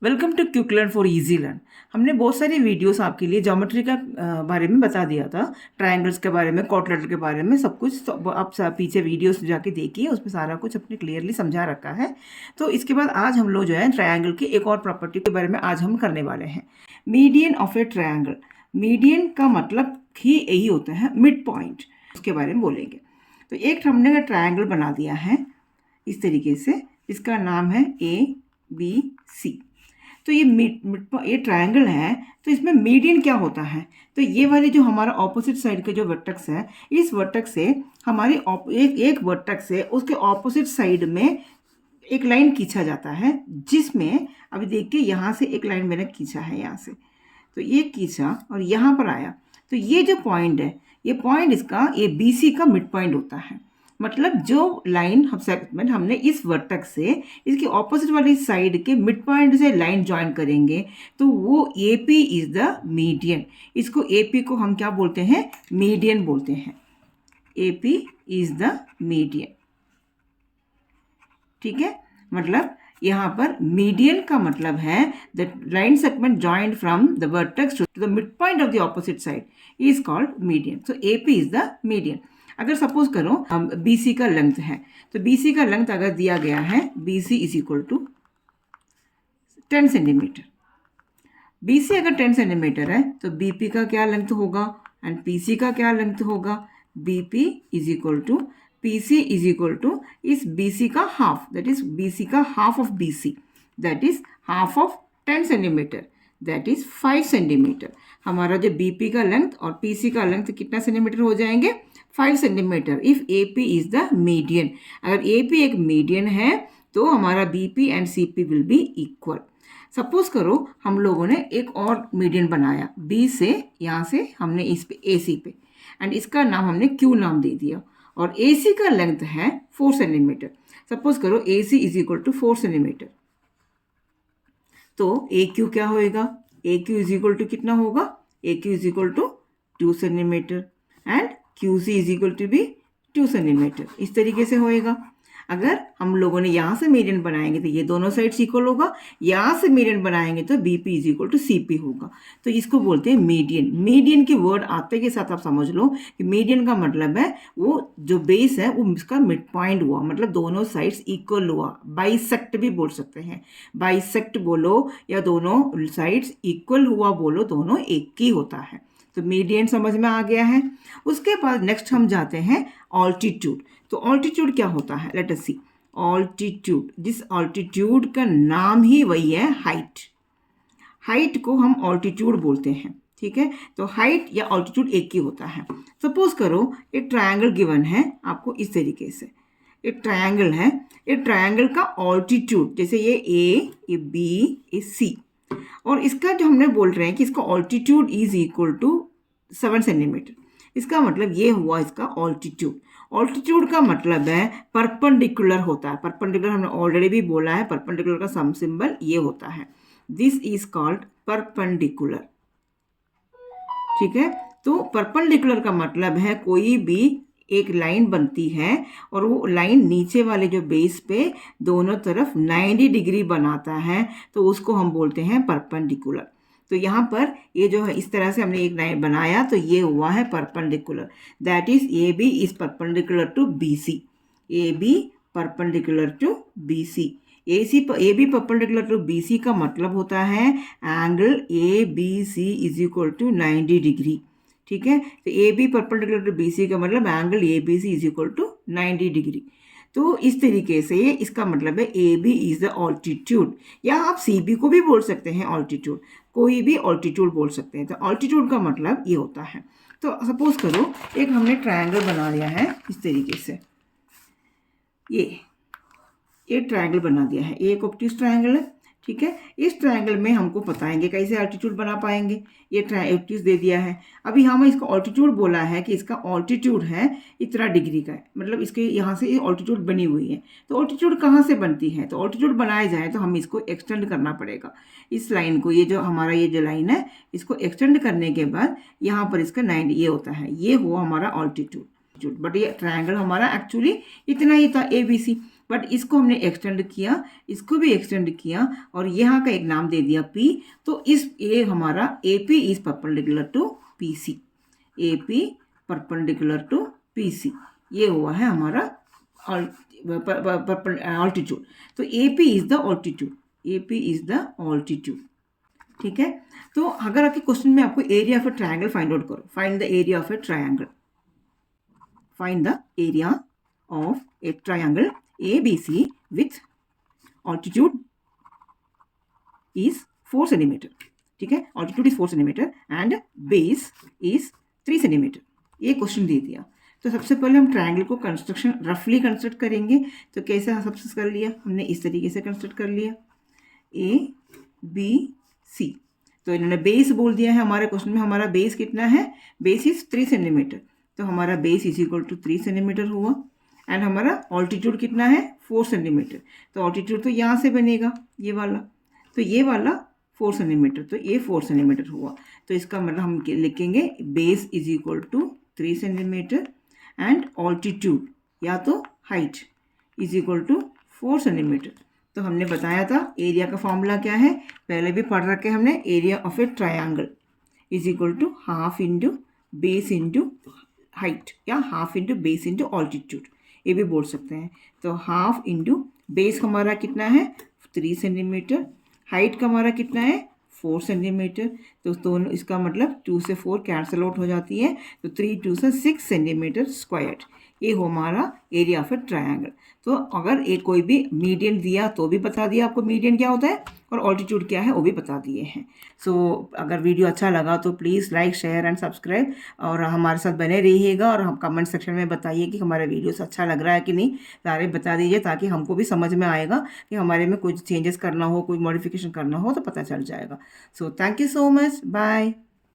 Welcome to quick learn for easy learn. हमने बहुत सारी वीडियोस आपके लिए ज्योमेट्री का बारे में बता दिया था, ट्रायंगल्स के बारे में, क्वाड्रिलेटरल के बारे में, सब कुछ आप पीछे वीडियोस जाके देखिए, उसमें सारा कुछ अपने क्लियरली समझा रखा है। तो इसके बाद आज हम लोग जो है ट्रायंगल की एक और प्रॉपर्टी के बारे में आज हम करने वाले हैं, median of a triangle. Median का मतलब ही यही होता है मिड पॉइंट, उसके बारे में बोलेंगे। तो एक हमने ट्रायंगल बना दिया है इस तरीके से, इसका नाम है ABC। तो ये ट्रायंगल है, तो इसमें मीडियन क्या होता है? तो ये वाली जो हमारा ऑपोजिट साइड का जो वर्टेक्स है, इस वर्टेक्स से हमारी एक वर्टेक्स से उसके ऑपोजिट साइड में एक लाइन खींचा जाता है, जिसमें अभी देखिए यहाँ से एक लाइन मैंने खींचा है, यहाँ से तो ये खींचा और यहाँ पर आया। तो ये जो पॉइंट है, ये पॉइंट इसका ये BC का मिड पॉइंट होता है। मतलब जो लाइन हम सेगमेंट हमने इस वर्टेक्स से इसकी ऑपोजिट वाली साइड के मिड पॉइंट से लाइन ज्वाइन करेंगे, तो वो AP इज द मीडियन। इसको AP को हम क्या बोलते हैं? मीडियन बोलते हैं। AP इज द मीडियन, ठीक है। मतलब यहाँ पर मीडियन का मतलब है the line segment joined from the vertex to the mid point of the opposite side is called median. So AP is the median. अगर सपोज करो हम BC का लेंथ है, तो BC का लेंथ अगर दिया गया है BC is equal to 10 centimetre. BC अगर 10 सेंटीमीटर है तो BP का क्या लेंथ होगा एंड PC का क्या लेंथ होगा? BP is equal to PC is equal to इस BC का हाफ, दैट इज BC का half of BC, that is half of 10 centimetre, that is 5 centimetre. हमारा जो BP का लेंथ और PC का लेंथ कितना सेंटीमीटर हो जाएंगे? 5 centimetre. If AP is the median, अगर AP एक मीडियन है तो हमारा BP and CP will be equal. Suppose करो हम लोगों ने एक और मीडियन बनाया, B से यहाँ से हमने इस पे AC पे, एंड इसका नाम हमने Q नाम दे दिया, और AC का लेंथ है 4 सेंटीमीटर। सपोज करो AC is equal to 4 centimetre, तो AQ क्या होएगा? AQ इज इक्वल टू कितना होगा? AQ is equal to 2 centimetre and QC is equal to भी 2 सेंटीमीटर। इस तरीके से होएगा। अगर हम लोगों ने यहाँ से मीडियन बनाएंगे तो ये दोनों साइड्स इक्वल होगा, यहाँ से मीडियन बनाएंगे तो BP is equal to CP होगा। तो इसको बोलते हैं मीडियन। मीडियन की वर्ड आते के साथ आप समझ लो कि मीडियन का मतलब है वो जो बेस है वो इसका मिड पॉइंट हुआ, मतलब दोनों साइड्स इक्वल हुआ। बाइसेक्ट भी बोल सकते हैं, बाइसेक्ट बोलो या दोनों साइड्स इक्वल हुआ बोलो, दोनों एक ही होता है। तो मीडियन समझ में आ गया है। उसके बाद नेक्स्ट हम जाते हैं ऑल्टीट्यूड। तो ऑल्टीट्यूड क्या होता है? लेट अस सी। ऑल्टीट्यूड, जिस ऑल्टीट्यूड का नाम ही वही है हाइट। हाइट को हम ऑल्टीट्यूड बोलते हैं, ठीक है। तो हाइट या ऑल्टीट्यूड एक ही होता है। सपोज करो एक ट्रायंगल गिवन है आपको इस तरीके से, एक ट्रायंगल है, एक ट्रायंगल का ऑल्टीट्यूड जैसे ये A, ये B, ये C, और इसका जो हमने बोल रहे हैं कि इसका altitude is equal to 7 centimetre. इसका मतलब ये हुआ इसका ऑल्टीट्यूड। ऑल्टीट्यूड का मतलब है परपेंडिकुलर होता है। परपेंडिकुलर हमने ऑलरेडी भी बोला है, परपेंडिकुलर का सम सिंबल ये होता है, दिस इज कॉल्ड परपेंडिकुलर, ठीक है। तो परपेंडिकुलर का मतलब है कोई भी एक लाइन बनती है और वो लाइन नीचे वाले जो बेस पे दोनों तरफ 90 डिग्री बनाता है, तो उसको हम बोलते हैं परपेंडिकुलर। तो यहाँ पर ये जो है इस तरह से हमने एक लाइन बनाया, तो ये हुआ है perpendicular, that is AB is perpendicular to BC। AB perpendicular to BC। AB perpendicular to BC का मतलब होता है angle ABC is equal to 90 degree, ठीक है। तो AB परपेंडिकुलर टू BC का मतलब angle ABC is equal to 90 degree. तो इस तरीके से इसका मतलब है AB इज द ऑल्टीट्यूड, या आप CB को भी बोल सकते हैं ऑल्टीट्यूड, कोई भी ऑल्टीट्यूड बोल सकते हैं। तो ऑल्टीट्यूड का मतलब ये होता है। तो सपोज करो एक हमने ट्रायंगल बना लिया है इस तरीके से, ये ट्रायंगल बना दिया है, ये एक ऑब्ट्यूज ट्रायंगल है, ठीक है। इस ट्रायंगल में हमको बताएंगे कैसे ऑल्टीट्यूड बना पाएंगे। ये ऑब्ट्यूज दे दिया है, अभी हमें इसका ऑल्टीट्यूड बोला है कि इसका ऑल्टीट्यूड है इतना डिग्री का है, मतलब इसके यहाँ से ऑल्टीट्यूड बनी हुई है। तो ऑल्टीट्यूड कहाँ से बनती है? तो ऑल्टीट्यूड बनाया जाए तो हमें इसको एक्सटेंड करना पड़ेगा, इस लाइन को, ये जो हमारा ये जो लाइन है इसको एक्सटेंड करने के बाद यहाँ पर इसका 90 ये होता है, ये हुआ हमारा ऑल्टीट्यूड। बट ये ट्रायंगल हमारा एक्चुअली इतना ही था ABC, बट इसको हमने एक्सटेंड किया, इसको भी एक्सटेंड किया और यहाँ का एक नाम दे दिया P। तो ये हमारा AP is perpendicular to PC, AP perpendicular to PC, ये हुआ है हमारा ऑल्टीट्यूड। तो AP is the altitude, AP is the altitude. ठीक है, तो अगर आपके क्वेश्चन में आपको area of a triangle find out करो, find the area of a triangle, find the area of a triangle ABC with altitude is 4 centimetre. ठीक है, altitude is 4 centimetre and base is 3 centimetre. ये question दे दिया। तो सबसे पहले हम triangle को कंस्ट्रक्शन रफली कंस्ट्रक्ट करेंगे। तो कैसे सबसे कर लिया हमने, इस तरीके से कंस्ट्रक्ट कर लिया ABC। तो इन्होंने बेस बोल दिया है हमारे क्वेश्चन में, हमारा बेस कितना है, बेस इज 3 सेंटीमीटर। तो हमारा base is equal to 3 centimetre हुआ एंड हमारा ऑल्टीट्यूड कितना है, 4 सेंटीमीटर। तो ऑल्टीट्यूड तो यहाँ से बनेगा ये वाला, तो ये वाला 4 सेंटीमीटर, तो ये 4 सेंटीमीटर हुआ। तो इसका मतलब हम लिखेंगे base is equal to 3 centimetre and altitude या तो height is equal to 4 centimetre. तो हमने बताया था एरिया का फॉर्मूला क्या है, पहले भी पढ़ रखे हमने, area of a triangle is equal to half into base into height या half into base into altitude, ये भी बोल सकते हैं। तो हाफ इंटू बेस हमारा कितना है 3 सेंटीमीटर, हाइट का हमारा कितना है 4 सेंटीमीटर। तो दोनों इसका मतलब 2 से 4 कैंसिल आउट हो जाती है, तो 3 2 से 6 सेंटीमीटर स्क्वायर्ड, ये हो हमारा एरिया ऑफ ए ट्रायंगल। तो अगर एक कोई भी मीडियन दिया तो भी बता दिया आपको मीडियन क्या होता है और ऑल्टीट्यूड क्या है वो भी बता दिए हैं। सो अगर वीडियो अच्छा लगा तो please like share and subscribe और हमारे साथ बने रहिएगा और हम कमेंट सेक्शन में बताइए कि हमारा वीडियोस अच्छा लग रहा है कि नहीं, सारे बता दीजिए ताकि हमको भी समझ में आएगा कि हमारे में कुछ चेंजेस करना हो, कोई मॉडिफिकेशन करना हो तो पता चल जाएगा। So thank you so much, bye.